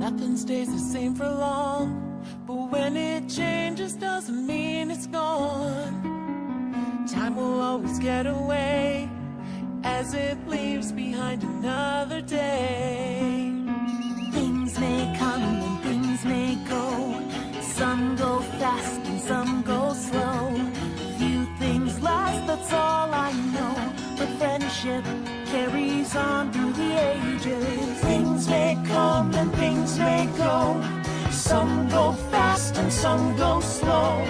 Nothing stays the same for long, but when it changes doesn't mean it's gone. Time will always get away as it leaves behind another day. Things may come and things may go. Some go fast and some go slow. Few things last, that's all I know. But friendship carries on through the ages. Things may come and things may go. Some go fast and some go slow.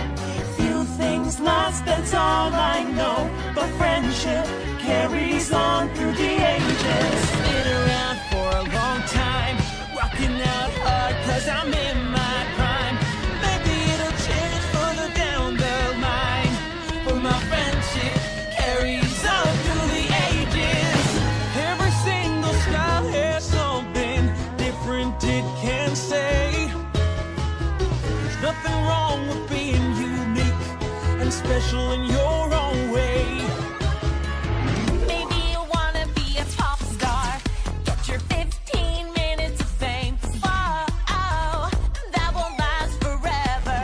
Few things last, that's all I know. But friendship carries on through the ages. Been around for a long time, rocking out hard cause I'm in my prime. Maybe it'll change further down the line, but my friendship carries on through the ages. Every single style has something different it can say. There's nothing wrong with being unique and special in your own way. Maybe you wanna be a top star, get your 15 minutes of fame. Oh, that won't last forever,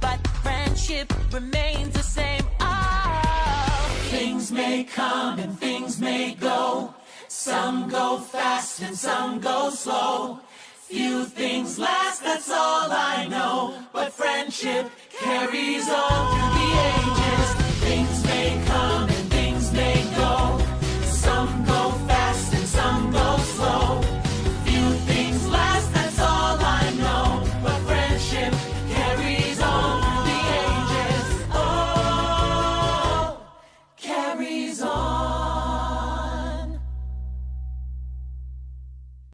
but friendship remains the same. Oh, Things may come and things may go. Some go fast and some go slow. Few things last, that's all I know. But friendship carries on through the ages.